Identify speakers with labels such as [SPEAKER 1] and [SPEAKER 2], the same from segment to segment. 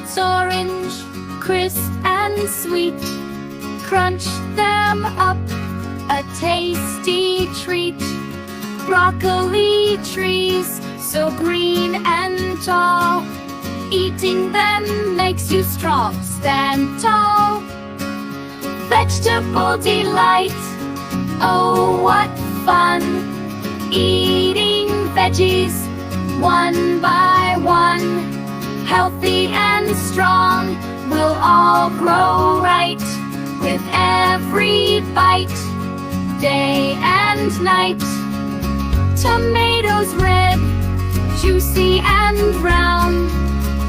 [SPEAKER 1] It's orange, crisp and sweet. Crunch them up, a tasty treat. Broccoli trees, so green and tall. Eating them makes you strong, stand tall. Vegetable delight, oh what fun. Eating veggies, one by one. Healthy and strong, we'll all grow right. With every bite, day and night. Tomatoes red, juicy and brown.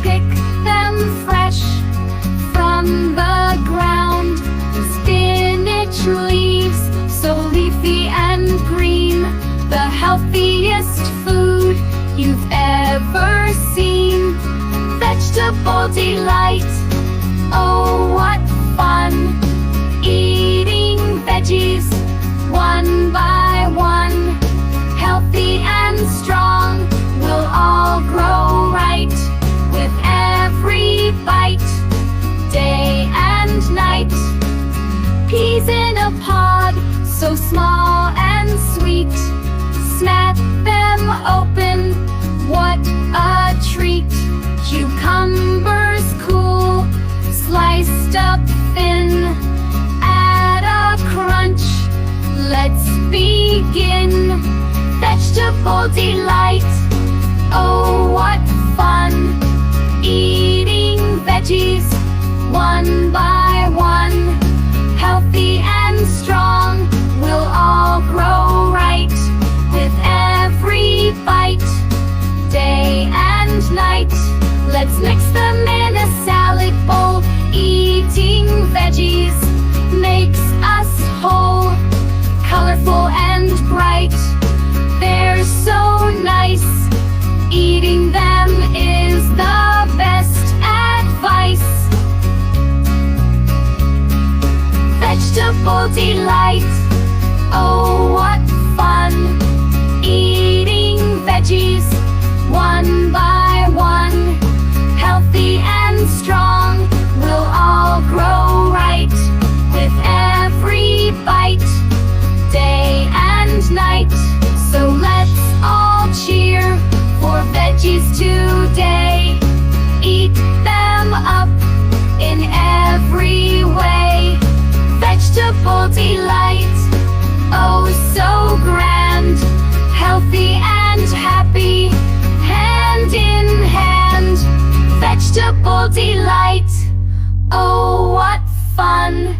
[SPEAKER 1] Pick them fresh from the ground. Spinach leaves, so leafy and green. The healthiest food you've ever seen. Vegetable delight, oh what fun. Eating veggies, one by one. Healthy and strong, we'll all grow right. With every bite, day and night. Peas in a pod, so small and sweet. Snap them open, what a treat. Cucumbers cool, sliced up thin. Add a crunch, let's begin. Vegetable delight, oh what fun. Eating veggies, one by one. Healthy and strong, we'll all grow right. With every bite, day and night. Let's mix them in a salad bowl. Eating veggies makes us whole. Colorful and bright, they're so nice. Eating them is the best advice. Vegetable delight, oh what fun. Eating veggies, one by one. Healthy and strong, we'll all grow right. With every bite, day and night. So let's all cheer for veggies today. Eat them up in every way. Vegetable delight, oh so grand. Healthy and happy, hand in hand. Vegetable delight, oh what fun.